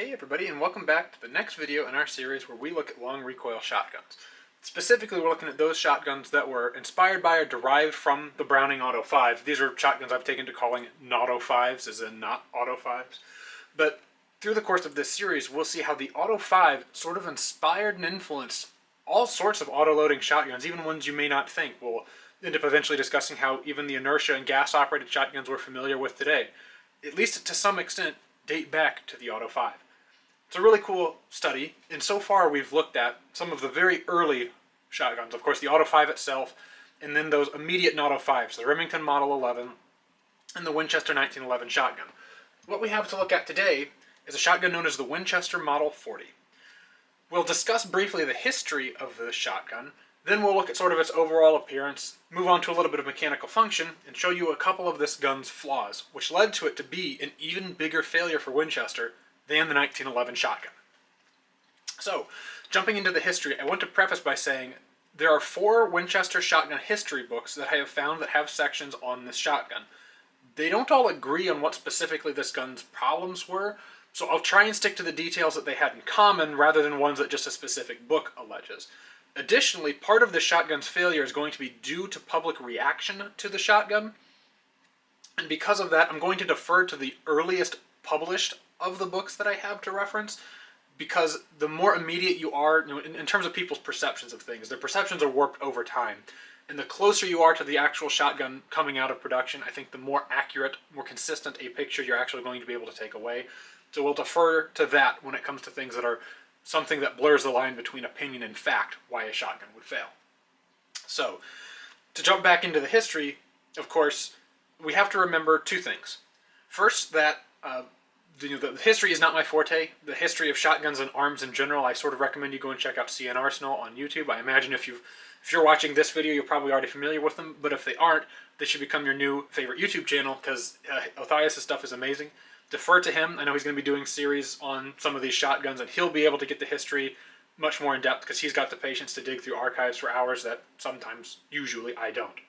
Hey everybody, and welcome back to the next video in our series where we look at long recoil shotguns. Specifically, we're looking at those shotguns that were inspired by or derived from the Browning Auto 5. These are shotguns I've taken to calling naught-o 5s, as in not auto 5s. But through the course of this series, we'll see how the Auto 5 sort of inspired and influenced all sorts of auto-loading shotguns, even ones you may not think. We'll end up eventually discussing how even the inertia and gas-operated shotguns we're familiar with today, at least to some extent, date back to the Auto 5. It's a really cool study, and so far we've looked at some of the very early shotguns. Of course, the Auto 5 itself, and then those immediate naught-o 5s, the Remington Model 11 and the Winchester 1911 shotgun. What we have to look at today is a shotgun known as the Winchester Model 40. We'll discuss briefly the history of this shotgun, then we'll look at sort of its overall appearance, move on to a little bit of mechanical function, and show you a couple of this gun's flaws, which led to it to be an even bigger failure for Winchester than the 1911 shotgun. So, jumping into the history, I want to preface by saying there are 4 Winchester shotgun history books that I have found that have sections on this shotgun. They don't all agree on what specifically this gun's problems were, so I'll try and stick to the details that they had in common rather than ones that just a specific book alleges. Additionally, part of the shotgun's failure is going to be due to public reaction to the shotgun, and because of that, I'm going to defer to the earliest published of the books that I have to reference, because the more immediate you are, in terms of people's perceptions of things, their perceptions are warped over time. And the closer you are to the actual shotgun coming out of production, I think the more accurate, more consistent a picture you're actually going to be able to take away. So we'll defer to that when it comes to things that are something that blurs the line between opinion and fact, why a shotgun would fail. So, to jump back into the history, of course, we have to remember 2 things. First, that the history is not my forte. The history of shotguns and arms in general, I sort of recommend you go and check out CN Arsenal on YouTube. I imagine if you're watching this video, you're probably already familiar with them, but if they aren't, they should become your new favorite YouTube channel, because Othaius' stuff is amazing. Defer to him. I know he's going to be doing series on some of these shotguns, and he'll be able to get the history much more in depth, because he's got the patience to dig through archives for hours that sometimes, usually, I don't.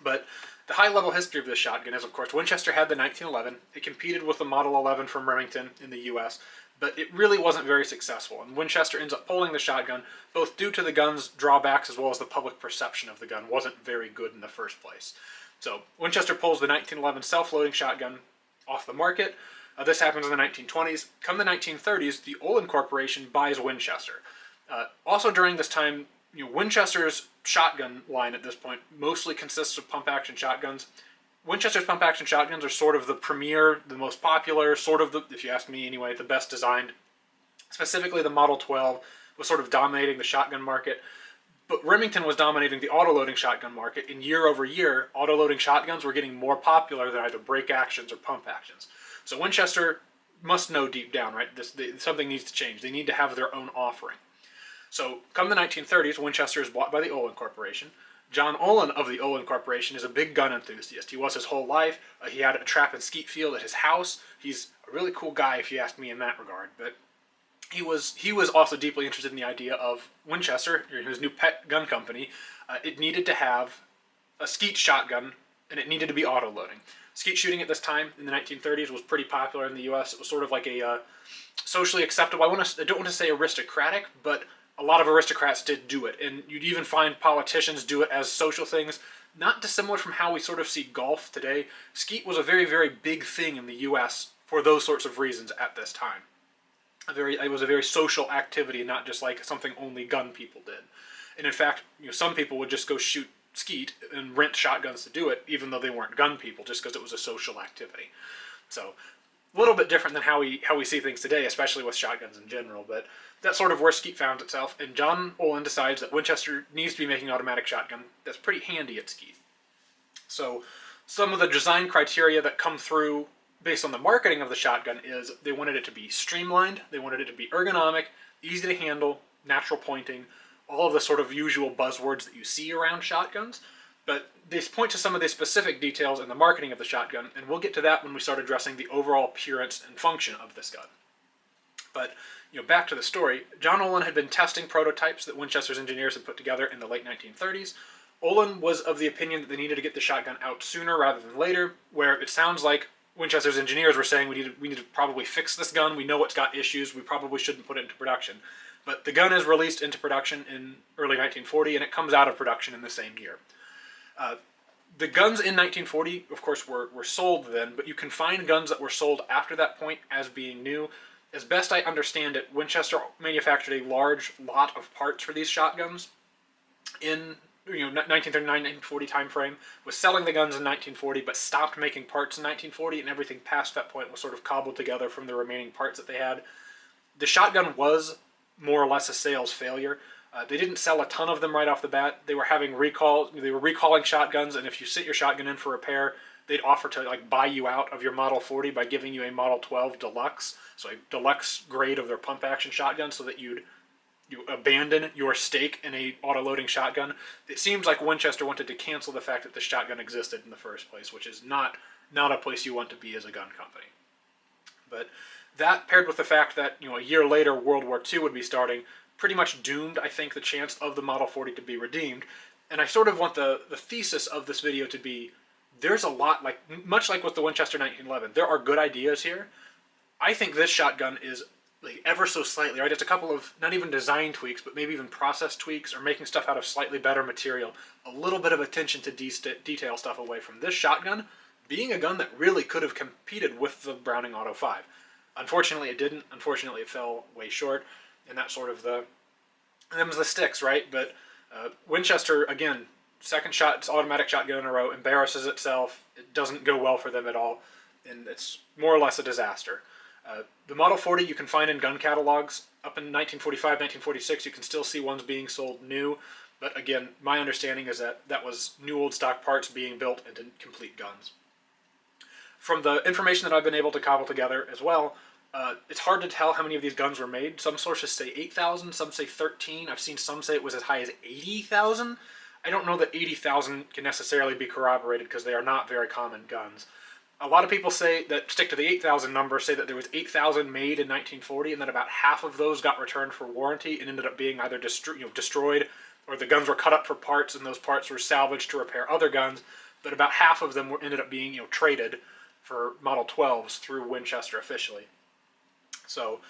But the high-level history of this shotgun is, of course, Winchester had the 1911. It competed with the Model 11 from Remington in the U.S., but it really wasn't very successful, and Winchester ends up pulling the shotgun, both due to the gun's drawbacks as well as the public perception of the gun wasn't very good in the first place. So Winchester pulls the 1911 self-loading shotgun off the market. This happens in the 1920s. Come the 1930s, the Olin Corporation buys Winchester. Also during this time, Winchester's shotgun line at this point mostly consists of pump-action shotguns. Winchester's pump-action shotguns are sort of the premier, the most popular, sort of the, if you ask me anyway, the best designed. Specifically, the Model 12 was sort of dominating the shotgun market. But Remington was dominating the auto-loading shotgun market, and year over year, auto-loading shotguns were getting more popular than either brake actions or pump actions. So Winchester must know deep down, right, something needs to change. They need to have their own offering. So, come the 1930s, Winchester is bought by the Olin Corporation. John Olin of the Olin Corporation is a big gun enthusiast. He was his whole life. He had a trap and skeet field at his house. He's a really cool guy, if you ask me, in that regard. But he was also deeply interested in the idea of Winchester, his new pet gun company. It needed to have a skeet shotgun, and it needed to be auto-loading. Skeet shooting at this time, in the 1930s, was pretty popular in the U.S. It was sort of like a socially acceptable, I don't want to say aristocratic, but a lot of aristocrats did do it, and you'd even find politicians do it as social things. Not dissimilar from how we sort of see golf today. Skeet was a very, very big thing in the U.S. for those sorts of reasons at this time. It was a very social activity, not just like something only gun people did. And in fact, some people would just go shoot skeet and rent shotguns to do it, even though they weren't gun people, just because it was a social activity. So, a little bit different than how we see things today, especially with shotguns in general, but that's sort of where skeet found itself, and John Olin decides that Winchester needs to be making an automatic shotgun that's pretty handy at skeet. So some of the design criteria that come through based on the marketing of the shotgun is they wanted it to be streamlined, they wanted it to be ergonomic, easy to handle, natural pointing, all of the sort of usual buzzwords that you see around shotguns, but they point to some of the specific details in the marketing of the shotgun, and we'll get to that when we start addressing the overall appearance and function of this gun. But back to the story, John Olin had been testing prototypes that Winchester's engineers had put together in the late 1930s. Olin was of the opinion that they needed to get the shotgun out sooner rather than later, where it sounds like Winchester's engineers were saying we need to probably fix this gun. We know it's got issues. We probably shouldn't put it into production. But the gun is released into production in early 1940, and it comes out of production in the same year. The guns in 1940, of course, were sold then, but you can find guns that were sold after that point as being new. As best I understand it, Winchester manufactured a large lot of parts for these shotguns in 1939, 1940 time frame, was selling the guns in 1940, but stopped making parts in 1940, and everything past that point was sort of cobbled together from the remaining parts that they had. The shotgun was more or less a sales failure. They didn't sell a ton of them right off the bat. They were having recalls. They were recalling shotguns, and if you sit your shotgun in for repair, they'd offer to buy you out of your Model 40 by giving you a Model 12 Deluxe, so a deluxe grade of their pump action shotgun, so that you abandon your stake in a auto-loading shotgun. It seems like Winchester wanted to cancel the fact that the shotgun existed in the first place, which is not a place you want to be as a gun company. But that, paired with the fact that a year later World War II would be starting, pretty much doomed, I think, the chance of the Model 40 to be redeemed. And I sort of want the thesis of this video to be, there's a lot, much like with the Winchester 1911, there are good ideas here. I think this shotgun is ever so slightly, right? It's a couple of, not even design tweaks, but maybe even process tweaks, or making stuff out of slightly better material. A little bit of attention to detail stuff away from this shotgun being a gun that really could have competed with the Browning Auto 5. Unfortunately, it didn't. Unfortunately, it fell way short. And that's sort of them's the sticks, right? But Winchester, again, second automatic shotgun in a row, embarrasses itself. It doesn't go well for them at all, and it's more or less a disaster. The Model 40 you can find in gun catalogs. Up in 1945, 1946, you can still see ones being sold new. But again, my understanding is that was new old stock parts being built into complete guns. From the information that I've been able to cobble together as well, it's hard to tell how many of these guns were made. Some sources say 8,000, some say 13. I've seen some say it was as high as 80,000. I don't know that 80,000 can necessarily be corroborated because they are not very common guns. A lot of people that stick to the 8,000 number say that there was 8,000 made in 1940, and that about half of those got returned for warranty and ended up being either destroyed, or the guns were cut up for parts and those parts were salvaged to repair other guns. But about half of them ended up being traded for Model 12s through Winchester officially. So,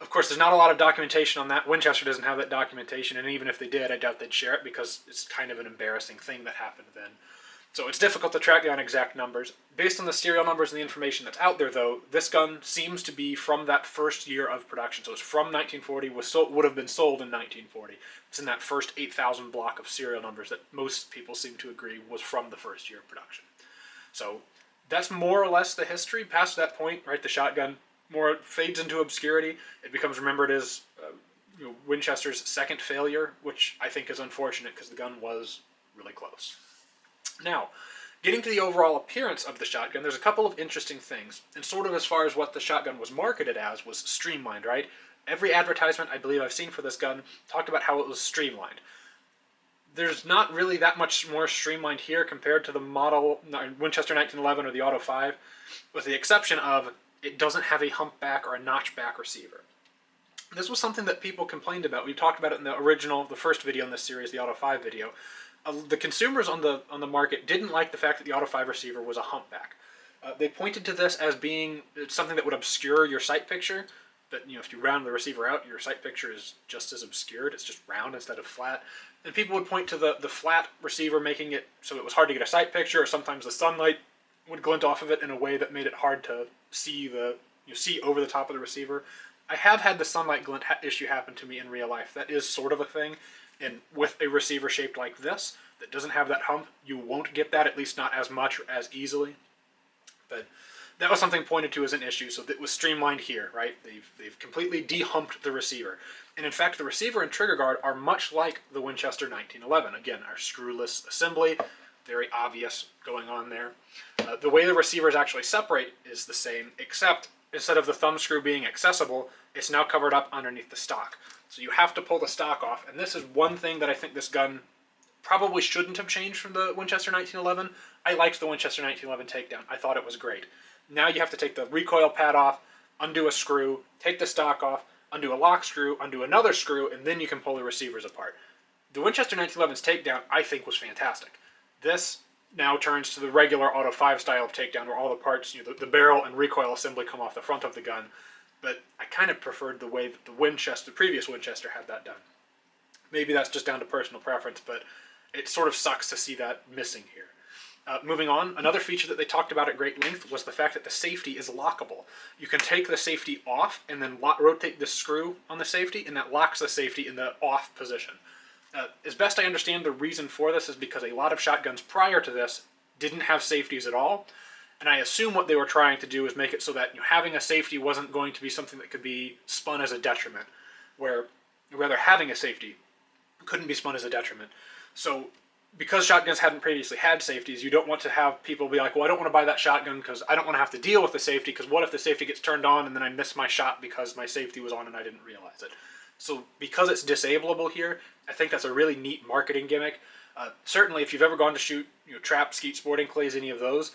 of course, there's not a lot of documentation on that. Winchester doesn't have that documentation, and even if they did, I doubt they'd share it because it's kind of an embarrassing thing that happened then. So it's difficult to track down exact numbers. Based on the serial numbers and the information that's out there, though, this gun seems to be from that first year of production. So it's from 1940, would have been sold in 1940. It's in that first 8,000 block of serial numbers that most people seem to agree was from the first year of production. So that's more or less the history. Past that point, right, the shotgun more fades into obscurity. It becomes remembered as Winchester's second failure, which I think is unfortunate because the gun was really close. Now, getting to the overall appearance of the shotgun, there's a couple of interesting things. And sort of as far as what the shotgun was marketed as was streamlined, right? Every advertisement I believe I've seen for this gun talked about how it was streamlined. There's not really that much more streamlined here compared to the Winchester 1911 or the Auto 5, with the exception of it doesn't have a humpback or a notchback receiver. This was something that people complained about. We talked about it in the first video in this series, the Auto 5 video. The consumers on the market didn't like the fact that the Auto 5 receiver was a humpback. They pointed to this as being something that would obscure your sight picture. But if you round the receiver out, your sight picture is just as obscured. It's just round instead of flat. And people would point to the flat receiver, making it so it was hard to get a sight picture, or sometimes the sunlight would glint off of it in a way that made it hard to see see over the top of the receiver. I have had the sunlight glint issue happen to me in real life. That is sort of a thing. And with a receiver shaped like this, that doesn't have that hump, you won't get that, at least not as much or as easily. But that was something pointed to as an issue, so that was streamlined here, right? They've completely de-humped the receiver. And in fact, the receiver and trigger guard are much like the Winchester 1911. Again, our screwless assembly, very obvious going on there. The way the receivers actually separate is the same, except instead of the thumb screw being accessible, it's now covered up underneath the stock. So you have to pull the stock off, and this is one thing that I think this gun probably shouldn't have changed from the Winchester 1911. I liked the Winchester 1911 takedown. I thought it was great. Now you have to take the recoil pad off, undo a screw, take the stock off, undo a lock screw, undo another screw, and then you can pull the receivers apart. The Winchester 1911's takedown, I think, was fantastic. This now turns to the regular Auto 5 style of takedown, where all the parts, the barrel and recoil assembly come off the front of the gun. But I kind of preferred the way that the previous Winchester had that done. Maybe that's just down to personal preference, but it sort of sucks to see that missing here. Moving on, another feature that they talked about at great length was the fact that the safety is lockable. You can take the safety off and then rotate the screw on the safety, and that locks the safety in the off position. As best I understand, the reason for this is because a lot of shotguns prior to this didn't have safeties at all, and I assume what they were trying to do is make it so that having a safety wasn't going to be something that could be spun as a detriment, where rather having a safety couldn't be spun as a detriment. So because shotguns hadn't previously had safeties, you don't want to have people be like, well, I don't want to buy that shotgun because I don't want to have to deal with the safety, because what if the safety gets turned on and then I miss my shot because my safety was on and I didn't realize it. So because it's disableable here, I think that's a really neat marketing gimmick. Certainly if you've ever gone to shoot trap, skeet, sporting clays, any of those,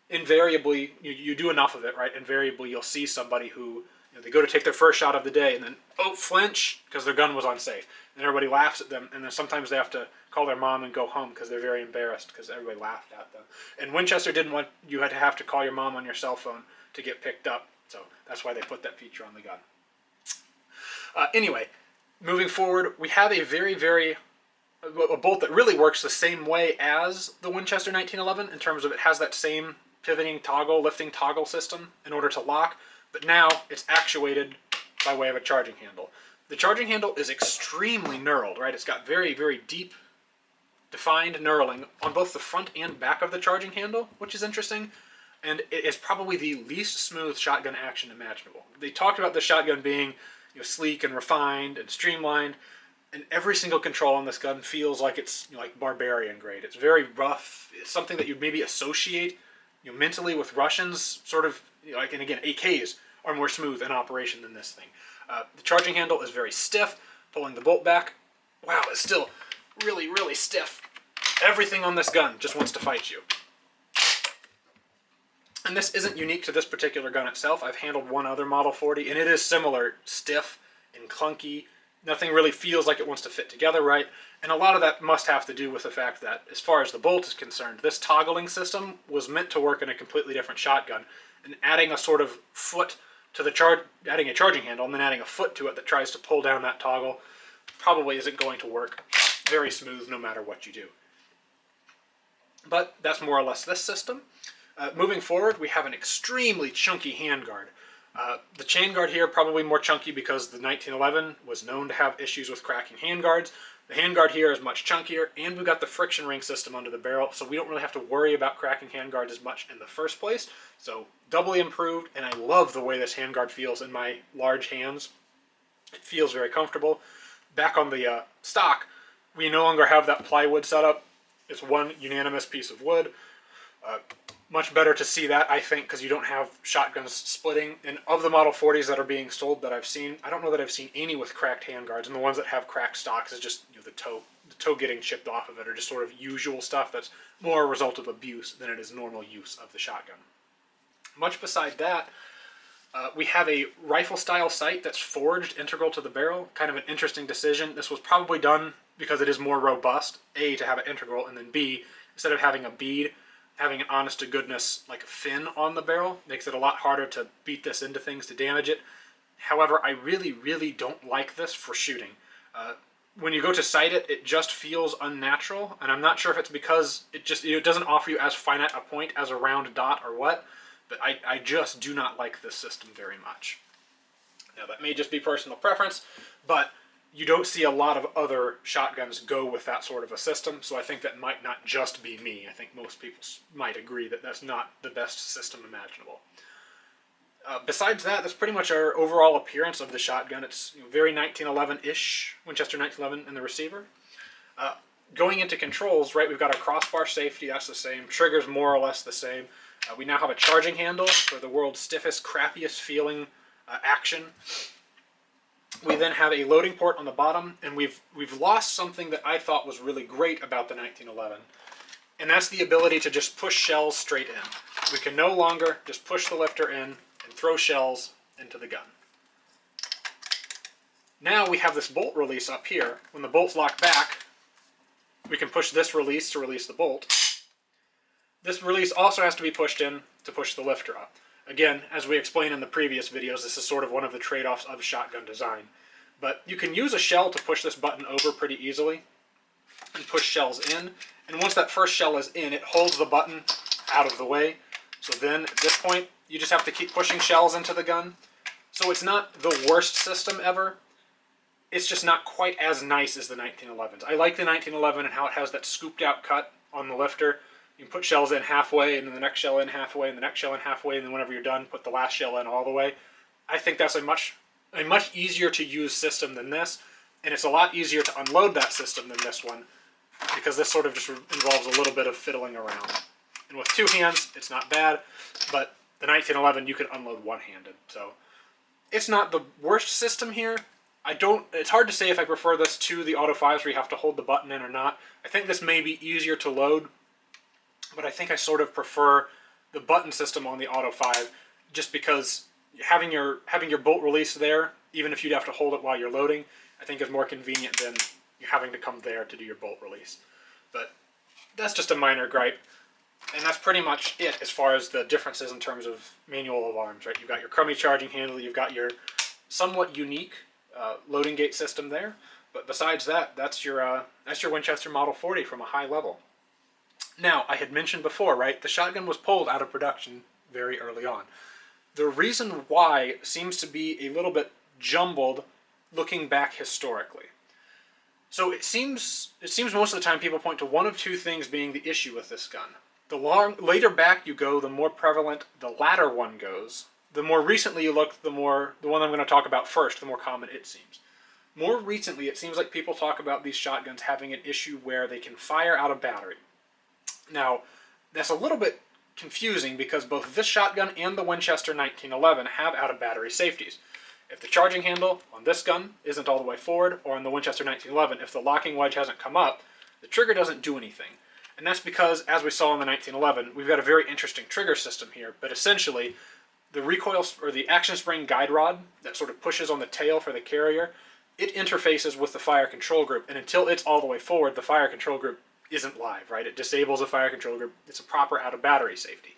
invariably, you do enough of it, right? Invariably you'll see somebody who, they go to take their first shot of the day and then, flinch, because their gun was unsafe. And everybody laughs at them, and then sometimes they have to call their mom and go home because they're very embarrassed because everybody laughed at them. And Winchester didn't want you had to have to call your mom on your cell phone to get picked up, so that's why they put that feature on the gun. Anyway, moving forward, we have a bolt that really works the same way as the Winchester 1911 in terms of it has that same pivoting toggle, lifting toggle system in order to lock, but now it's actuated by way of a charging handle. The charging handle is extremely knurled, right? It's got very, very deep, defined knurling on both the front and back of the charging handle, which is interesting, and it is probably the least smooth shotgun action imaginable. They talked about the shotgun being sleek and refined and streamlined, and every single control on this gun feels like it's like barbarian grade. It's very rough. It's something that you'd maybe associate mentally with Russians, sort of, and again, AKs are more smooth in operation than this thing. The charging handle is very stiff. Pulling the bolt back, wow, it's still really, really stiff. Everything on this gun just wants to fight you. And this isn't unique to this particular gun itself. I've handled one other Model 40, and it is similar, stiff and clunky. Nothing really feels like it wants to fit together right. And a lot of that must have to do with the fact that, as far as the bolt is concerned, this toggling system was meant to work in a completely different shotgun. And adding a sort of foot to the adding a charging handle and then adding a foot to it that tries to pull down that toggle probably isn't going to work very smooth no matter what you do. But that's more or less this system. Moving forward, we have an extremely chunky handguard. The chain guard here probably more chunky because the 1911 was known to have issues with cracking handguards. The handguard here is much chunkier, and we've got the friction ring system under the barrel, so we don't really have to worry about cracking handguards as much in the first place. So doubly improved, and I love the way this handguard feels in my large hands. It feels very comfortable. Back on the stock, we no longer have that plywood setup. It's one unanimous piece of wood. Much better to see that, I think, because you don't have shotguns splitting. And of the Model 40s that are being sold that I've seen, I don't know that I've seen any with cracked handguards. And the ones that have cracked stocks is just the toe getting chipped off of it, or just sort of usual stuff that's more a result of abuse than it is normal use of the shotgun. Much beside that, we have a rifle-style sight that's forged integral to the barrel. Kind of an interesting decision. This was probably done because it is more robust, A, to have it integral, and then B, instead of having a bead, having an honest-to-goodness, like a fin on the barrel makes it a lot harder to beat this into things to damage it. However, I really, really don't like this for shooting. When you go to sight it, it just feels unnatural, and I'm not sure if it's because it doesn't offer you as finite a point as a round dot or what, but I just do not like this system very much. Now, that may just be personal preference, but you don't see a lot of other shotguns go with that sort of a system, so I think that might not just be me. I think most people might agree that that's not the best system imaginable. Besides that, that's pretty much our overall appearance of the shotgun. It's very 1911-ish, Winchester 1911 in the receiver. Going into controls, right, we've got our crossbar safety, that's the same. Trigger's more or less the same. We now have a charging handle for the world's stiffest, crappiest feeling action. We then have a loading port on the bottom, and we've lost something that I thought was really great about the 1911, and that's the ability to just push shells straight in. We can no longer just push the lifter in and throw shells into the gun. Now we have this bolt release up here. When the bolt's locked back, we can push this release to release the bolt, This release also has to be pushed in to push the lifter up. Again, as we explained in the previous videos, this is sort of one of the trade-offs of shotgun design. But you can use a shell to push this button over pretty easily and push shells in. And once that first shell is in, it holds the button out of the way. So then, at this point, you just have to keep pushing shells into the gun. So it's not the worst system ever. It's just not quite as nice as the 1911s. I like the 1911 and how it has that scooped out cut on the lifter. You can put shells in halfway, and then the next shell in halfway, and the next shell in halfway, and then whenever you're done, put the last shell in all the way. I think that's a much easier to use system than this, and it's a lot easier to unload that system than this one, because this sort of just involves a little bit of fiddling around. And with two hands, it's not bad, but the 1911 you can unload one-handed, so it's not the worst system here. It's hard to say if I prefer this to the Auto 5s where you have to hold the button in or not. I think this may be easier to load, but I think I sort of prefer the button system on the Auto 5 just because having your bolt release there, even if you'd have to hold it while you're loading, I think is more convenient than you having to come there to do your bolt release. But that's just a minor gripe. And that's pretty much it as far as the differences in terms of manual of arms, right? You've got your crummy charging handle, you've got your somewhat unique loading gate system there. But besides that, that's your Winchester Model 40 from a high level. Now, I had mentioned before, right, the shotgun was pulled out of production very early on. The reason why seems to be a little bit jumbled looking back historically. So it seems most of the time people point to one of two things being the issue with this gun. The later back you go, the more prevalent the latter one goes. The more recently you look, the one I'm going to talk about first, the more common it seems. More recently, it seems like people talk about these shotguns having an issue where they can fire out of battery. Now, that's a little bit confusing because both this shotgun and the Winchester 1911 have out-of-battery safeties. If the charging handle on this gun isn't all the way forward, or on the Winchester 1911, if the locking wedge hasn't come up, the trigger doesn't do anything. And that's because, as we saw in the 1911, we've got a very interesting trigger system here, but essentially, the recoil, or the action spring guide rod that sort of pushes on the tail for the carrier, it interfaces with the fire control group, and until it's all the way forward, the fire control group isn't live, right? It disables the fire control group. It's a proper out-of-battery safety.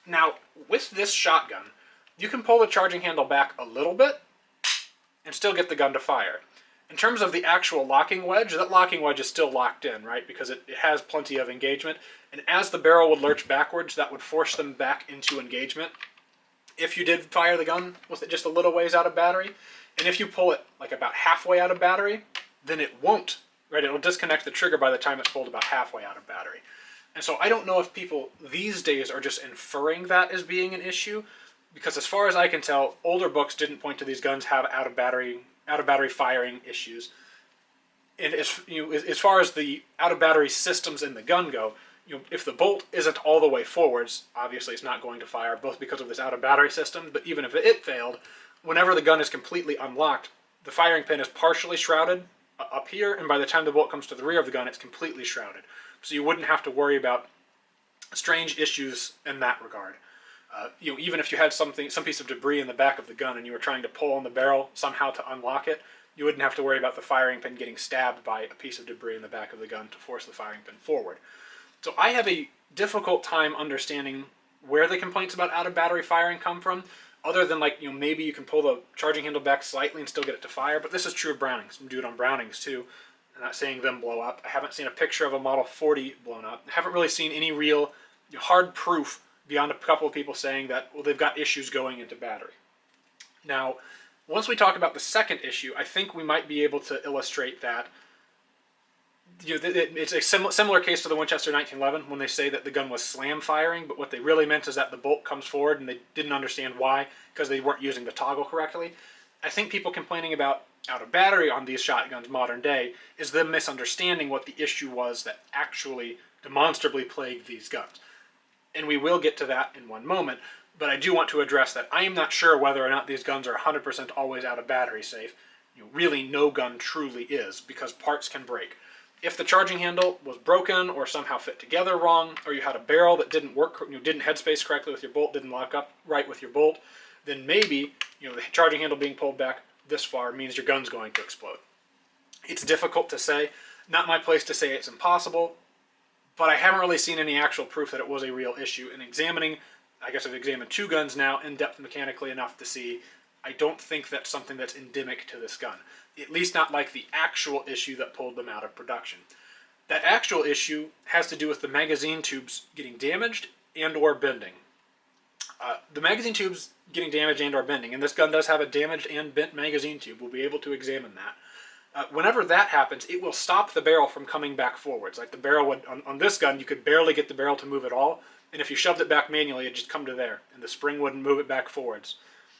Now, with this shotgun, you can pull the charging handle back a little bit and still get the gun to fire. In terms of the actual locking wedge, that locking wedge is still locked in, right? Because it has plenty of engagement, and as the barrel would lurch backwards, that would force them back into engagement. If you did fire the gun with it just a little ways out of battery, and if you pull it like about halfway out of battery, then it won't, right? It'll disconnect the trigger by the time it's pulled about halfway out of battery. And so I don't know if people these days are just inferring that as being an issue, because as far as I can tell, older books didn't point to these guns have out of battery firing issues. And as far as the out of battery systems in the gun go, if the bolt isn't all the way forwards, obviously it's not going to fire, both because of this out of battery system, but even if it failed, whenever the gun is completely unlocked, the firing pin is partially shrouded up here, and by the time the bolt comes to the rear of the gun, it's completely shrouded. So you wouldn't have to worry about strange issues in that regard. Even if you had some piece of debris in the back of the gun and you were trying to pull on the barrel somehow to unlock it, you wouldn't have to worry about the firing pin getting stabbed by a piece of debris in the back of the gun to force the firing pin forward. So I have a difficult time understanding where the complaints about out-of-battery firing come from, other than maybe you can pull the charging handle back slightly and still get it to fire, but this is true of Brownings. I'm doing it on Brownings too. I'm not seeing them blow up. I haven't seen a picture of a Model 40 blown up. I haven't really seen any real hard proof beyond a couple of people saying that, well, they've got issues going into battery. Now, once we talk about the second issue, I think we might be able to illustrate that it's a similar case to the Winchester 1911 when they say that the gun was slam firing, but what they really meant is that the bolt comes forward and they didn't understand why because they weren't using the toggle correctly. I think people complaining about out of battery on these shotguns modern day is them misunderstanding what the issue was that actually demonstrably plagued these guns. And we will get to that in one moment, but I do want to address that I am not sure whether or not these guns are 100% always out of battery safe. Really, no gun truly is, because parts can break. If the charging handle was broken or somehow fit together wrong, or you had a barrel that didn't work, didn't headspace correctly with your bolt, didn't lock up right with your bolt, then maybe the charging handle being pulled back this far means your gun's going to explode. It's difficult to say. Not my place to say it's impossible, but I haven't really seen any actual proof that it was a real issue. And examining, I guess I've examined 2 guns now in depth mechanically enough to see I don't think that's something that's endemic to this gun. At least not like the actual issue that pulled them out of production. That actual issue has to do with the magazine tubes getting damaged and or bending. The magazine tubes getting damaged and or bending, and this gun does have a damaged and bent magazine tube. We'll be able to examine that. Whenever that happens, it will stop the barrel from coming back forwards. Like the barrel would, on this gun, you could barely get the barrel to move at all, and if you shoved it back manually, it'd just come to there, and the spring wouldn't move it back forwards.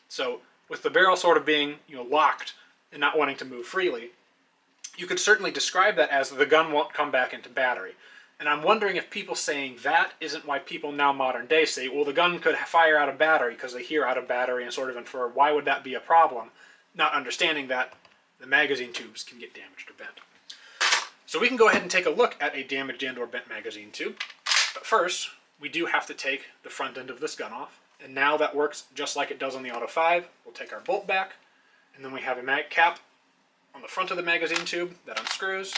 So with the barrel sort of being locked and not wanting to move freely, you could certainly describe that as the gun won't come back into battery. And I'm wondering if people saying that isn't why people now modern day say, well, the gun could fire out of battery because they hear out of battery and sort of infer, why would that be a problem? Not understanding that the magazine tubes can get damaged or bent. So we can go ahead and take a look at a damaged and or bent magazine tube. But first, we do have to take the front end of this gun off. And now that works just like it does on the Auto 5. We'll take our bolt back, and then we have a mag cap on the front of the magazine tube that unscrews.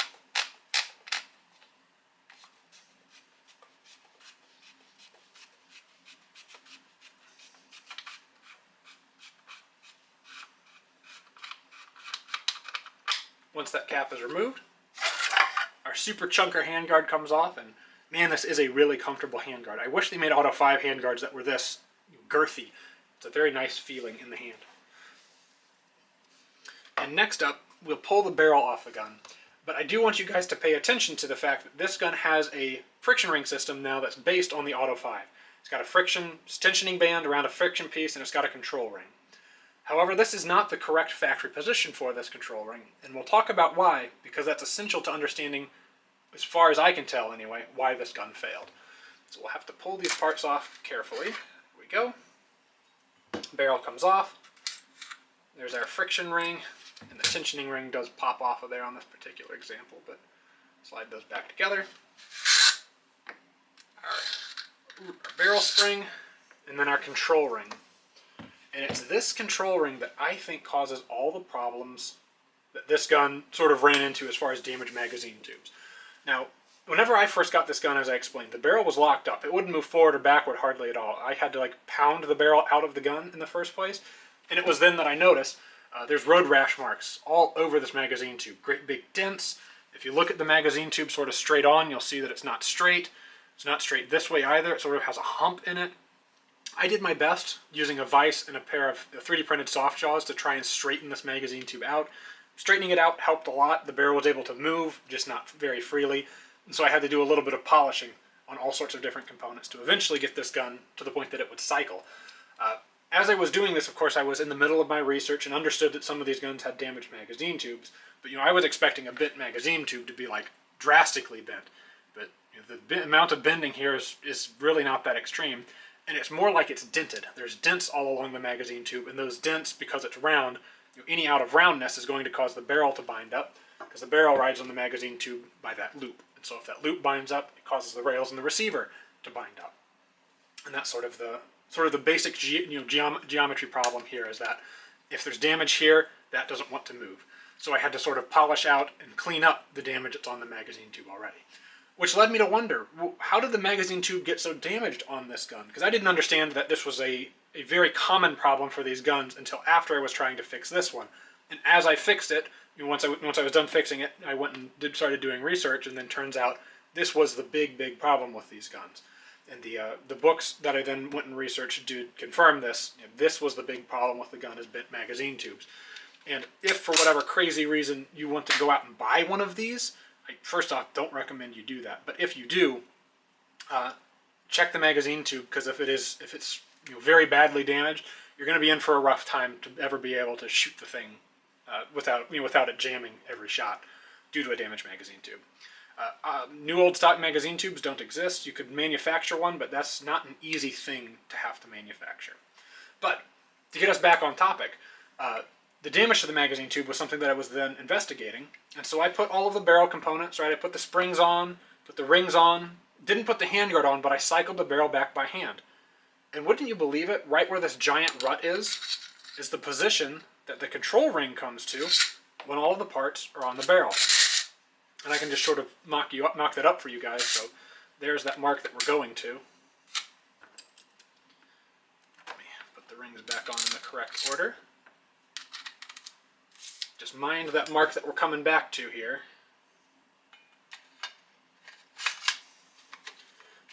Once that cap is removed, our super chunker handguard comes off, and man, this is a really comfortable handguard. I wish they made Auto 5 handguards that were this girthy. It's a very nice feeling in the hand. And next up, we'll pull the barrel off the gun. But I do want you guys to pay attention to the fact that this gun has a friction ring system now that's based on the Auto 5. It's got a tensioning band around a friction piece, and it's got a control ring. However, this is not the correct factory position for this control ring, and we'll talk about why, because that's essential to understanding, as far as I can tell anyway, why this gun failed. So we'll have to pull these parts off carefully. Here we go. Barrel comes off. There's our friction ring, and the tensioning ring does pop off of there on this particular example, but slide those back together. Our barrel spring, and then our control ring. And it's this control ring that I think causes all the problems that this gun sort of ran into as far as damaged magazine tubes. Now, whenever I first got this gun, as I explained, the barrel was locked up. It wouldn't move forward or backward hardly at all. I had to pound the barrel out of the gun in the first place. And it was then that I noticed there's road rash marks all over this magazine tube. Great big dents. If you look at the magazine tube sort of straight on, you'll see that it's not straight. It's not straight this way either. It sort of has a hump in it. I did my best using a vise and a pair of 3D printed soft jaws to try and straighten this magazine tube out. Straightening it out helped a lot. The barrel was able to move, just not very freely. And so I had to do a little bit of polishing on all sorts of different components to eventually get this gun to the point that it would cycle. As I was doing this, of course, I was in the middle of my research and understood that some of these guns had damaged magazine tubes. But I was expecting a bent magazine tube to be drastically bent. But the amount of bending here is really not that extreme. And it's more like it's dented. There's dents all along the magazine tube, and those dents, because it's round, any out of roundness is going to cause the barrel to bind up, because the barrel rides on the magazine tube by that loop. And so if that loop binds up, it causes the rails in the receiver to bind up. And that's sort of the basic geometry problem here, is that if there's damage here, that doesn't want to move. So I had to sort of polish out and clean up the damage that's on the magazine tube already. Which led me to wonder, how did the magazine tube get so damaged on this gun? Because I didn't understand that this was a very common problem for these guns until after I was trying to fix this one. And as I fixed it, once I was done fixing it, I went and started doing research, and then turns out this was the big problem with these guns. And the books that I then went and researched do confirm this. This was the big problem with the gun, is bent magazine tubes. And if for whatever crazy reason you want to go out and buy one of these, first off, don't recommend you do that. But if you do, check the magazine tube, because if it's very badly damaged, you're going to be in for a rough time to ever be able to shoot the thing without it jamming every shot due to a damaged magazine tube. New old stock magazine tubes don't exist. You could manufacture one, but that's not an easy thing to have to manufacture. But to get us back on topic, the damage to the magazine tube was something that I was then investigating, and so I put all of the barrel components, I put the springs on, put the rings on, didn't put the handguard on, but I cycled the barrel back by hand. And wouldn't you believe it, right where this giant rut is the position that the control ring comes to when all of the parts are on the barrel. And I can just sort of mock that up for you guys. So there's that mark that we're going to. Let me put the rings back on in the correct order. Just mind that mark that we're coming back to here.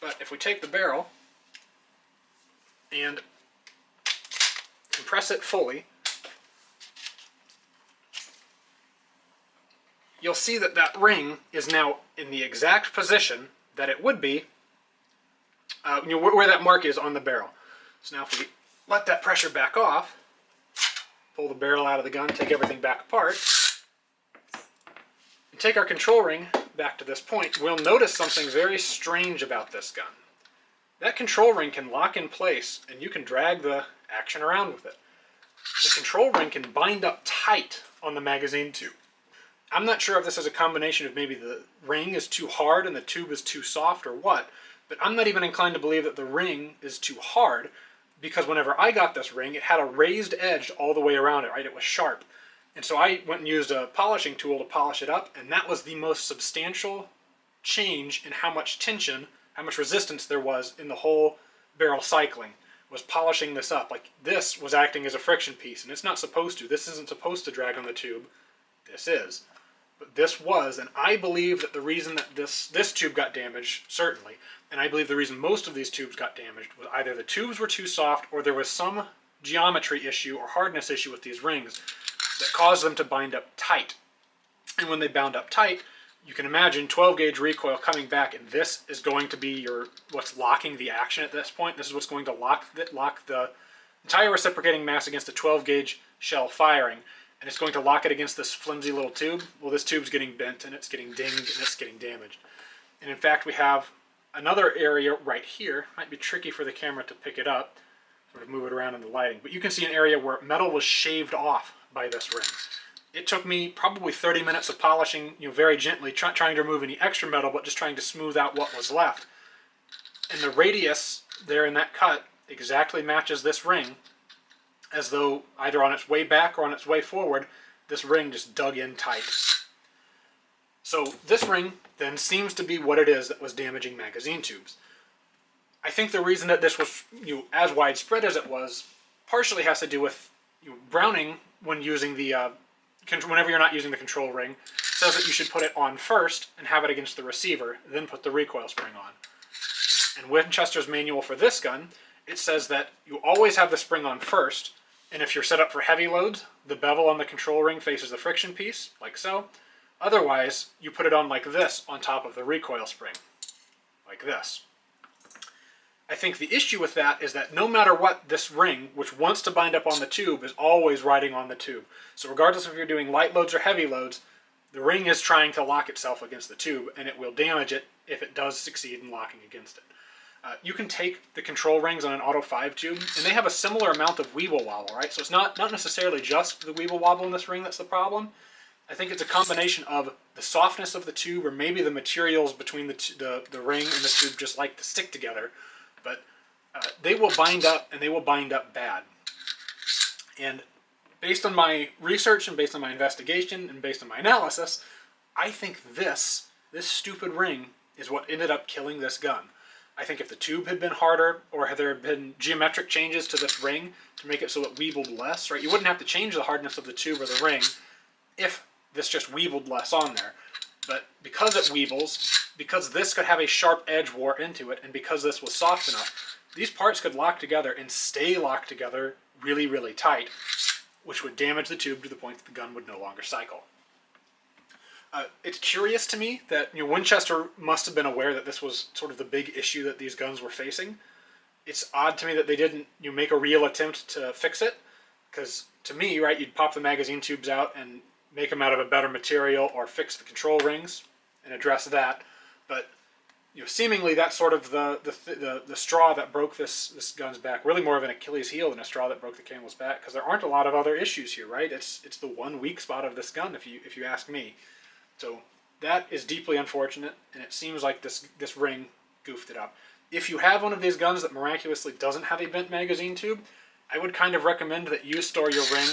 But if we take the barrel and compress it fully, you'll see that that ring is now in the exact position that it would be where that mark is on the barrel. So now if we let that pressure back off, pull the barrel out of the gun, take everything back apart, and take our control ring back to this point, we'll notice something very strange about this gun. That control ring can lock in place, and you can drag the action around with it. The control ring can bind up tight on the magazine tube. I'm not sure if this is a combination of maybe the ring is too hard and the tube is too soft or what, but I'm not even inclined to believe that the ring is too hard, because whenever I got this ring, it had a raised edge all the way around it, right? It was sharp. And so I went and used a polishing tool to polish it up, and that was the most substantial change in how much tension, how much resistance there was in the whole barrel cycling, was polishing this up. Like, this was acting as a friction piece, and it's not supposed to. This isn't supposed to drag on the tube. This is. But this was, and I believe that the reason that this tube got damaged, certainly, and I believe the reason most of these tubes got damaged was either the tubes were too soft or there was some geometry issue or hardness issue with these rings that caused them to bind up tight. And when they bound up tight, you can imagine 12 gauge recoil coming back, and this is going to be what's locking the action at this point. This is what's going to lock the entire reciprocating mass against a 12 gauge shell firing, and it's going to lock it against this flimsy little tube. Well, this tube's getting bent, and it's getting dinged, and it's getting damaged. And in fact, we have another area right here. Might be tricky for the camera to pick it up, sort of move it around in the lighting, but you can see an area where metal was shaved off by this ring. It took me probably 30 minutes of polishing, very gently, trying to remove any extra metal, but just trying to smooth out what was left. And the radius there in that cut exactly matches this ring, as though either on its way back or on its way forward, this ring just dug in tight. So this ring then seems to be what it is that was damaging magazine tubes. I think the reason that this was as widespread as it was partially has to do with Browning, when using the whenever you're not using the control ring, says that you should put it on first and have it against the receiver, then put the recoil spring on. And Winchester's manual for this gun, it says that you always have the spring on first, and if you're set up for heavy loads, the bevel on the control ring faces the friction piece, like so. Otherwise, you put it on like this on top of the recoil spring, like this. I think the issue with that is that no matter what, this ring, which wants to bind up on the tube, is always riding on the tube. So regardless if you're doing light loads or heavy loads, the ring is trying to lock itself against the tube, and it will damage it if it does succeed in locking against it. You can take the control rings on an Auto 5 tube, and they have a similar amount of weeble wobble, right? So it's not necessarily just the weeble wobble in this ring that's the problem. I think it's a combination of the softness of the tube, or maybe the materials between the ring and the tube just like to stick together. But they will bind up, and they will bind up bad. And based on my research, and based on my investigation, and based on my analysis, I think this stupid ring is what ended up killing this gun. I think if the tube had been harder, or had there been geometric changes to this ring to make it so it weebled less, right? You wouldn't have to change the hardness of the tube or the ring if this just weebled less on there. But because it weebles, because this could have a sharp edge wore into it, and because this was soft enough, these parts could lock together and stay locked together really, really tight, which would damage the tube to the point that the gun would no longer cycle. It's curious to me that Winchester must have been aware that this was sort of the big issue that these guns were facing. It's odd to me that they didn't make a real attempt to fix it, because to me, right, you'd pop the magazine tubes out and make them out of a better material, or fix the control rings and address that. But seemingly that's sort of the straw that broke this gun's back. Really more of an Achilles heel than a straw that broke the camel's back, because there aren't a lot of other issues here, right? It's the one weak spot of this gun, if you ask me. So that is deeply unfortunate, and it seems like this ring goofed it up. If you have one of these guns that miraculously doesn't have a bent magazine tube, I would kind of recommend that you store your ring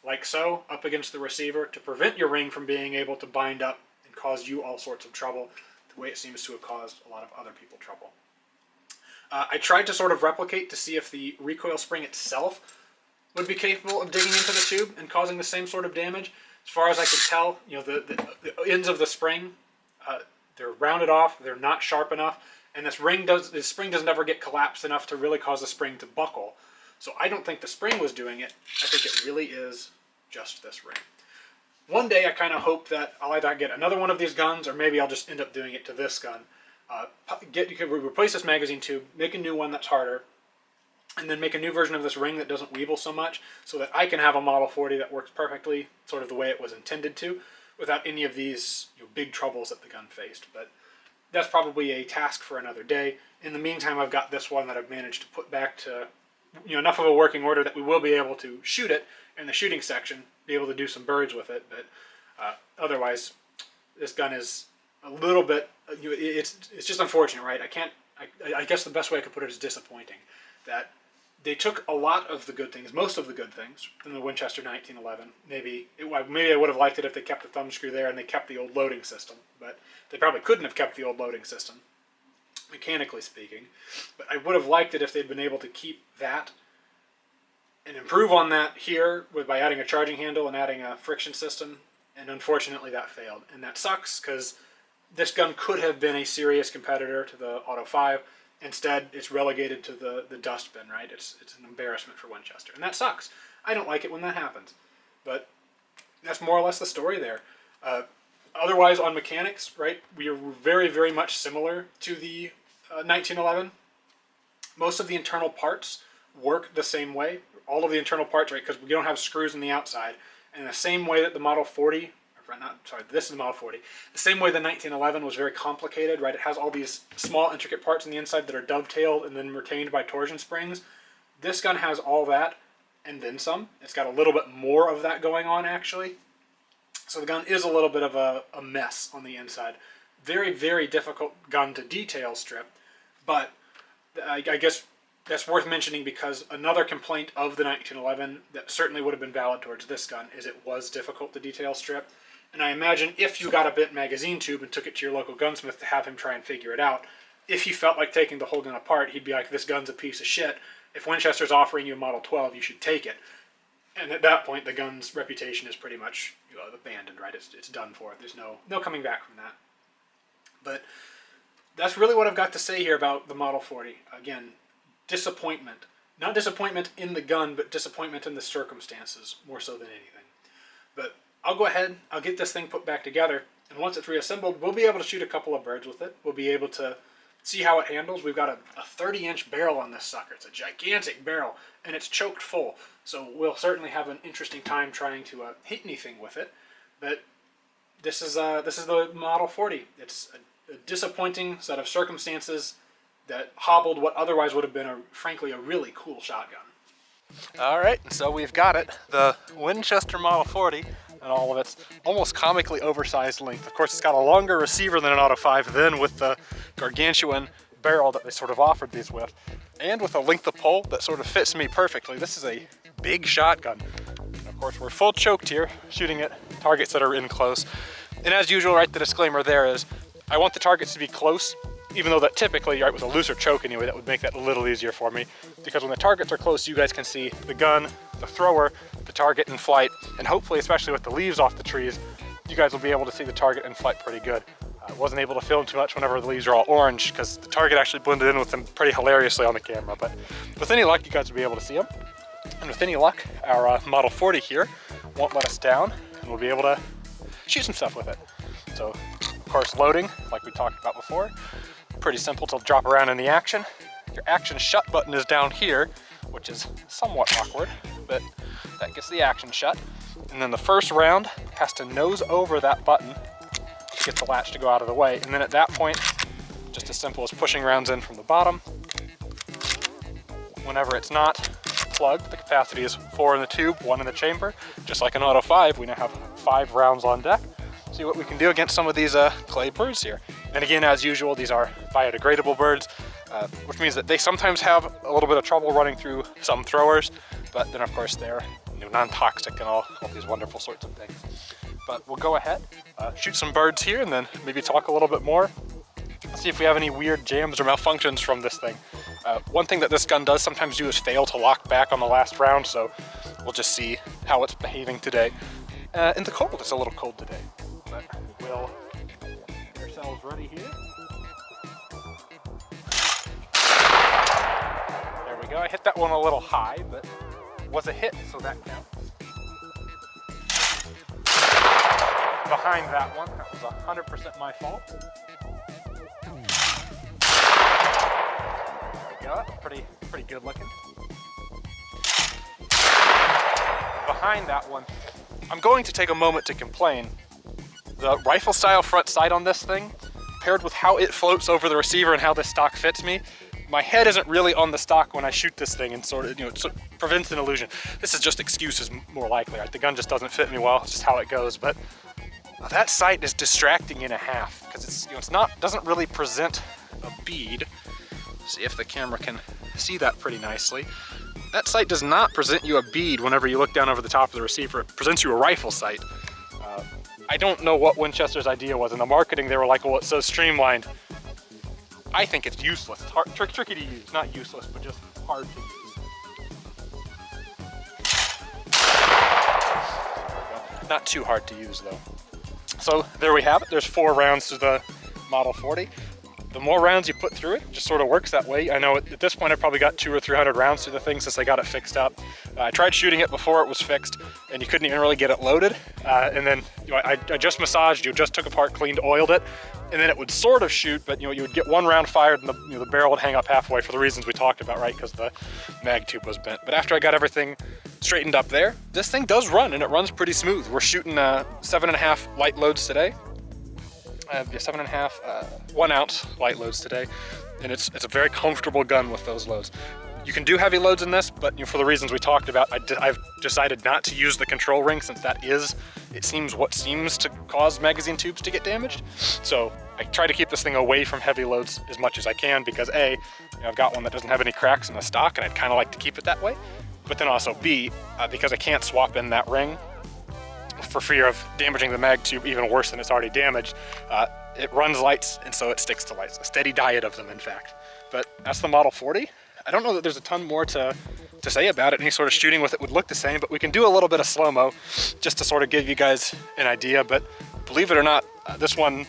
like so, up against the receiver, to prevent your ring from being able to bind up and cause you all sorts of trouble. the way it seems to have caused a lot of other people trouble. I tried to sort of replicate to see if the recoil spring itself would be capable of digging into the tube and causing the same sort of damage. As far as I could tell, you know, the ends of the spring, they're rounded off, they're not sharp enough, and this spring doesn't ever get collapsed enough to really cause the spring to buckle. So I don't think the spring was doing it. I think it really is just this ring. One day I kind of hope that I'll either get another one of these guns, or maybe I'll just end up doing it to this gun. You could replace this magazine tube, make a new one that's harder, and then make a new version of this ring that doesn't weeble so much, so that I can have a Model 40 that works perfectly, sort of the way it was intended to, without any of these big troubles that the gun faced. But that's probably a task for another day. In the meantime, I've got this one that I've managed to put back to enough of a working order that we will be able to shoot it in the shooting section, be able to do some birds with it. But otherwise, this gun is a little bit, it's just unfortunate, right? I guess the best way I could put it is disappointing that they took a lot of the good things, most of the good things, from the Winchester 1911. Maybe I would have liked it if they kept the thumb screw there and they kept the old loading system, but they probably couldn't have kept the old loading system, mechanically speaking. But I would have liked it if they'd been able to keep that and improve on that here by adding a charging handle and adding a friction system, and unfortunately that failed. And that sucks, because this gun could have been a serious competitor to the Auto 5. Instead, it's relegated to the dustbin, right? It's an embarrassment for Winchester, and that sucks. I don't like it when that happens, but that's more or less the story there. Otherwise, on mechanics, right, we are very, very much similar to the 1911. Most of the internal parts work the same way. All of the internal parts, right, because we don't have screws in the outside, and the same way that the Model 40, this is the Model 40. The same way the 1911 was very complicated, right? It has all these small intricate parts on the inside that are dovetailed and then retained by torsion springs. This gun has all that and then some. It's got a little bit more of that going on, actually. So the gun is a little bit of a mess on the inside. Very, very difficult gun to detail strip, but I guess that's worth mentioning because another complaint of the 1911 that certainly would have been valid towards this gun is it was difficult to detail strip. And I imagine if you got a bent magazine tube and took it to your local gunsmith to have him try and figure it out, if he felt like taking the whole gun apart, he'd be like, this gun's a piece of shit. If Winchester's offering you a Model 12, you should take it. And at that point, the gun's reputation is pretty much abandoned, right? It's done for. There's no coming back from that. But that's really what I've got to say here about the Model 40. Again, disappointment. Not disappointment in the gun, but disappointment in the circumstances, more so than anything. But I'll go ahead, I'll get this thing put back together, and once it's reassembled, we'll be able to shoot a couple of birds with it. We'll be able to see how it handles. We've got a 30-inch barrel on this sucker. It's a gigantic barrel, and it's choked full. So we'll certainly have an interesting time trying to hit anything with it. But this is the Model 40. It's a disappointing set of circumstances that hobbled what otherwise would have been, frankly, a really cool shotgun. All right, so we've got it. The Winchester Model 40 and all of its almost comically oversized length. Of course, it's got a longer receiver than an Auto 5, then with the gargantuan barrel that they sort of offered these with, and with a length of pull that sort of fits me perfectly. This is a big shotgun. And of course, we're full choked here, shooting at targets that are in close. And as usual, right, the disclaimer there is, I want the targets to be close, even though that typically, right, with a looser choke anyway, that would make that a little easier for me. Because when the targets are close, you guys can see the gun, the thrower, the target in flight, and hopefully, especially with the leaves off the trees, you guys will be able to see the target in flight pretty good. I wasn't able to film too much whenever the leaves are all orange, because the target actually blended in with them pretty hilariously on the camera, but with any luck, you guys will be able to see them. And with any luck, our Model 40 here won't let us down, and we'll be able to shoot some stuff with it. So, of course, loading, like we talked about before, pretty simple to drop around in the action. Your action shut button is down here, which is somewhat awkward, but that gets the action shut. And then the first round has to nose over that button to get the latch to go out of the way. And then at that point, just as simple as pushing rounds in from the bottom. Whenever it's not plugged, the capacity is 4 in the tube, 1 in the chamber. Just like an Auto 5, we now have 5 rounds on deck. See what we can do against some of these clay birds here. And again, as usual, these are biodegradable birds, which means that they sometimes have a little bit of trouble running through some throwers, but then of course they're non-toxic and all these wonderful sorts of things. But we'll go ahead, shoot some birds here, and then maybe talk a little bit more Let's see if we have any weird jams or malfunctions from this thing. One thing that this gun does sometimes do is fail to lock back on the last round, so we'll just see how it's behaving today. In the cold, it's a little cold today, but we'll get ourselves ready here. There we go. I hit that one a little high, but it was a hit, so that counts. Behind that one, that was 100% my fault. There we go. Pretty good looking. Behind that one, I'm going to take a moment to complain. The rifle style front sight on this thing, paired with how it floats over the receiver and how this stock fits me, my head isn't really on the stock when I shoot this thing, and sort of, it prevents an illusion. This is just excuses more likely. Right? The gun just doesn't fit me well. It's just how it goes. But that sight is distracting in a half because it's doesn't really present a bead. See if the camera can see that pretty nicely. That sight does not present you a bead whenever you look down over the top of the receiver. It presents you a rifle sight. I don't know what Winchester's idea was. In the marketing, they were like, well, it's so streamlined. I think it's useless. It's hard, tricky to use. Not useless, but just hard to use. Not too hard to use, though. So there we have it. There's 4 rounds to the Model 40. The more rounds you put through it, it just sort of works that way. I know at this point I've probably got 200 or 300 rounds through the thing since I got it fixed up. I tried shooting it before it was fixed, and you couldn't even really get it loaded. And then I just massaged, just took apart, cleaned, oiled it, and then it would sort of shoot, but you would get 1 round fired, and the barrel would hang up halfway for the reasons we talked about, right? Because the mag tube was bent. But after I got everything straightened up there, this thing does run, and it runs pretty smooth. We're shooting 7.5 light loads today. 7.5 1 ounce light loads today, and it's a very comfortable gun with those loads. You can do heavy loads in this, but for the reasons we talked about, I've decided not to use the control ring since it seems what seems to cause magazine tubes to get damaged. So I try to keep this thing away from heavy loads as much as I can because A, I've got one that doesn't have any cracks in the stock, and I'd kind of like to keep it that way. But then also B, because I can't swap in that ring for fear of damaging the mag tube even worse than it's already damaged. It runs lights, and so it sticks to lights. A steady diet of them, in fact. But that's the Model 40. I don't know that there's a ton more to say about it. Any sort of shooting with it would look the same, but we can do a little bit of slow-mo just to sort of give you guys an idea. But believe it or not, this one,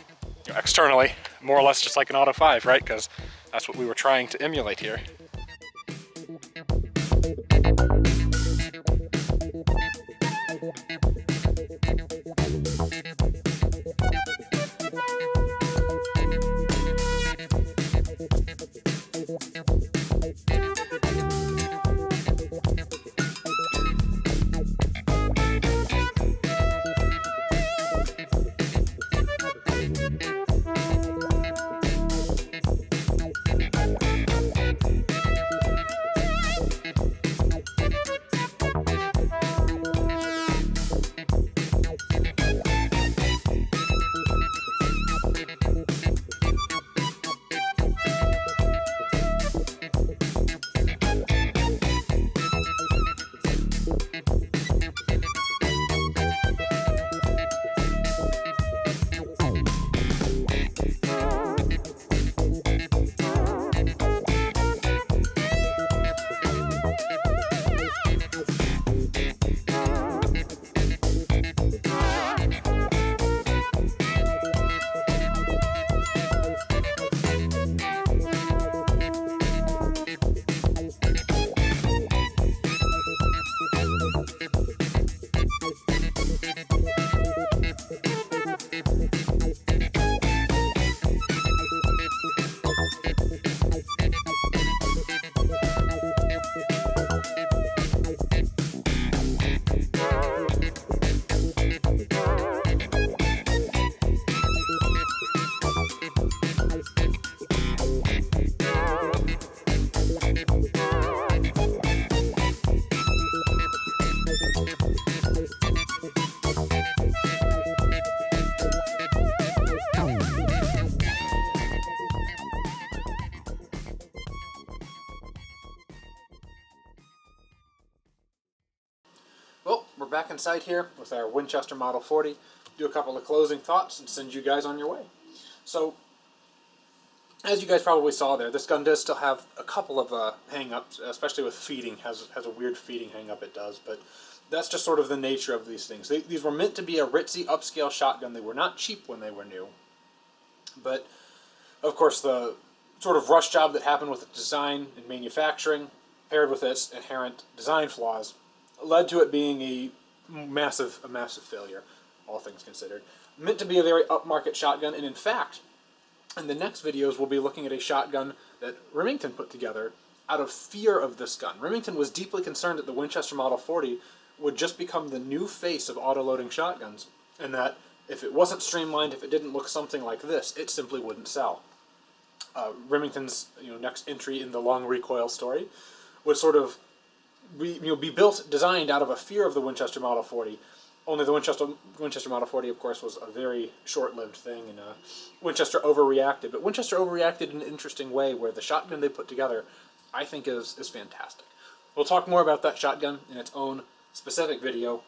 externally, more or less just like an Auto 5, right? Because that's what we were trying to emulate here. Well, we're back inside here with our Winchester Model 40. Do a couple of closing thoughts and send you guys on your way. So, as you guys probably saw there, this gun does still have a couple of hang-ups, especially with feeding. Has a weird feeding hang-up, it does, but that's just sort of the nature of these things. These were meant to be a ritzy, upscale shotgun. They were not cheap when they were new, but of course the sort of rush job that happened with its design and manufacturing, paired with its inherent design flaws, led to it being a massive failure, all things considered. Meant to be a very upmarket shotgun, and in fact, in the next videos, we'll be looking at a shotgun that Remington put together out of fear of this gun. Remington was deeply concerned that the Winchester Model 40 would just become the new face of auto-loading shotguns, and that if it wasn't streamlined, if it didn't look something like this, it simply wouldn't sell. Remington's next entry in the long recoil story would sort of be built, designed out of a fear of the Winchester Model 40. Only the Winchester Model 40, of course, was a very short-lived thing, and Winchester overreacted. But Winchester overreacted in an interesting way, where the shotgun they put together, I think, is fantastic. We'll talk more about that shotgun in its own specific video.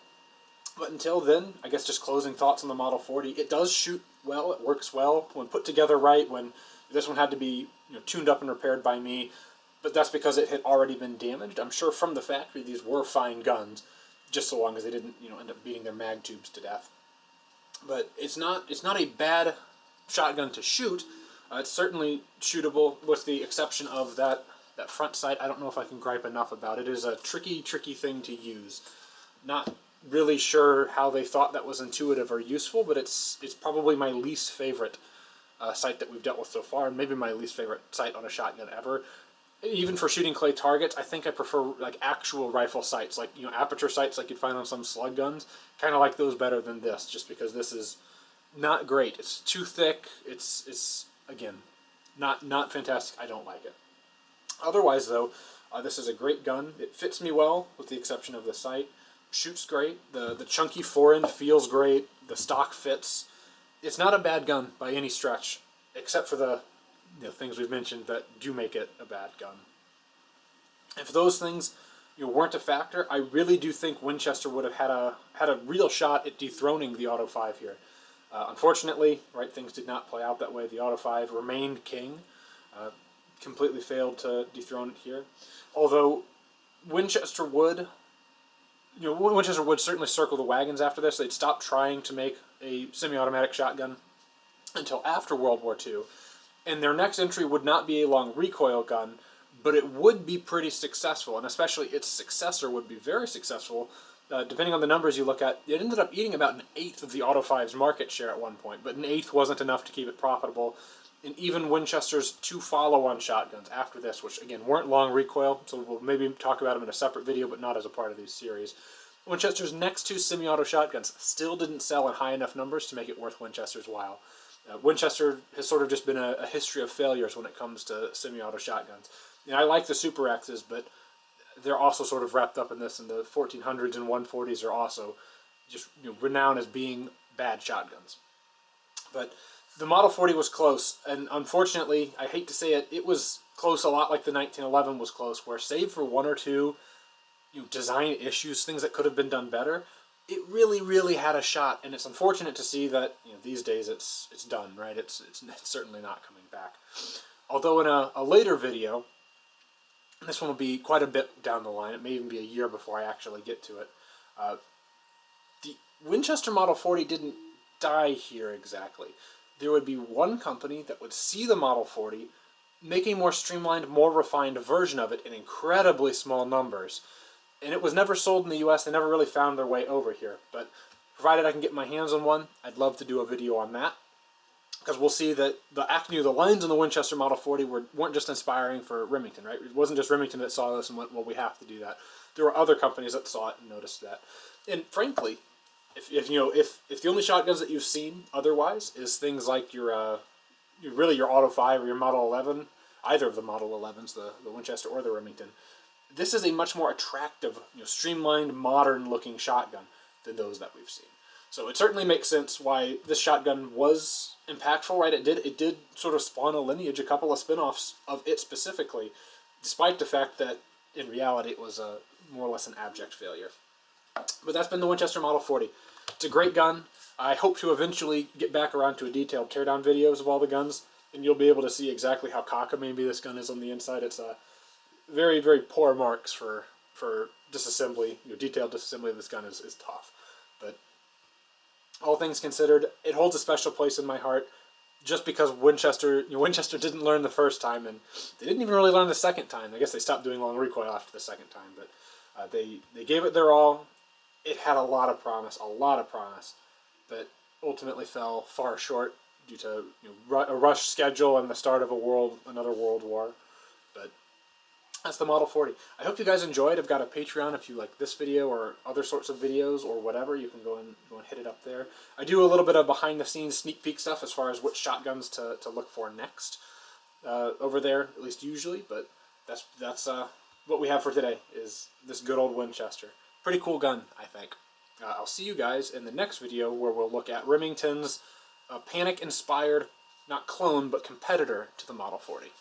But until then, I guess just closing thoughts on the Model 40. It does shoot well. It works well when put together right. When this one had to be tuned up and repaired by me, but that's because it had already been damaged. I'm sure from the factory these were fine guns, just so long as they didn't end up beating their mag tubes to death. But it's not a bad shotgun to shoot. It's certainly shootable, with the exception of that front sight. I don't know if I can gripe enough about it. It is a tricky thing to use. Not really sure how they thought that was intuitive or useful, but it's probably my least favorite sight that we've dealt with so far, and maybe my least favorite sight on a shotgun ever. Even for shooting clay targets, I think I prefer like actual rifle sights, like aperture sights like you'd find on some slug guns. Kind of like those better than this, just because this is not great. It's too thick. It's again not fantastic. I don't like it. Otherwise, though, this is a great gun. It fits me well, with the exception of the sight. Shoots great. The chunky forend feels great. The stock fits. It's not a bad gun by any stretch, except for the things we've mentioned that do make it a bad gun. If those things weren't a factor, I really do think Winchester would have had a real shot at dethroning the Auto 5 here. Unfortunately, things did not play out that way. The Auto 5 remained king. Completely failed to dethrone it here. Although Winchester would certainly circle the wagons after this. They'd stop trying to make a semi-automatic shotgun until after World War II. And their next entry would not be a long recoil gun, but it would be pretty successful, and especially its successor would be very successful. Depending on the numbers you look at, it ended up eating about an eighth of the Auto 5's market share at one point, but an eighth wasn't enough to keep it profitable. And even Winchester's two follow-on shotguns after this, which again weren't long recoil, so we'll maybe talk about them in a separate video, but not as a part of these series. Winchester's next two semi-auto shotguns still didn't sell in high enough numbers to make it worth Winchester's while. Winchester has sort of just been a history of failures when it comes to semi-auto shotguns. I like the Super X's, but they're also sort of wrapped up in this, and the 1400s and 140s are also just renowned as being bad shotguns. But the Model 40 was close, and unfortunately, I hate to say it, it was close a lot like the 1911 was close, where save for one or two design issues, things that could have been done better, it really had a shot. And it's unfortunate to see that these days it's done, right? It's certainly not coming back. Although in a later video, this one will be quite a bit down the line, it may even be a year before I actually get to it, the Winchester Model 40 didn't die here exactly. There would be one company that would see the Model 40, make a more streamlined, more refined version of it in incredibly small numbers. And it was never sold in the US, they never really found their way over here. But provided I can get my hands on one, I'd love to do a video on that. Because we'll see that the lines on the Winchester Model 40 weren't just inspiring for Remington, right? It wasn't just Remington that saw this and went, well, we have to do that. There were other companies that saw it and noticed that. And frankly, if the only shotguns that you've seen otherwise is things like your Auto 5 or your Model 11, either of the Model 11s, the Winchester or the Remington, this is a much more attractive, streamlined, modern-looking shotgun than those that we've seen. So it certainly makes sense why this shotgun was impactful, right? It did sort of spawn a lineage, a couple of spin-offs of it specifically, despite the fact that in reality it was a more or less an abject failure. But that's been the Winchester Model 40. It's a great gun. I hope to eventually get back around to a detailed teardown videos of all the guns. and you'll be able to see exactly how cockamamie this gun is on the inside. It's very, very poor marks for disassembly. Detailed disassembly of this gun is tough. But all things considered, it holds a special place in my heart just because Winchester didn't learn the first time, and they didn't even really learn the second time. I guess they stopped doing long recoil after the second time, but they gave it their all. It had a lot of promise, but ultimately fell far short due to a rush schedule and the start of another world war. But that's the Model 40. I hope you guys enjoyed. I've got a Patreon if you like this video or other sorts of videos or whatever. You can go and hit it up there. I do a little bit of behind-the-scenes sneak peek stuff as far as which shotguns to look for next over there, at least usually. But that's what we have for today, is this good old Winchester. Pretty cool gun, I think. I'll see you guys in the next video where we'll look at Remington's panic-inspired, not clone, but competitor to the Model 40.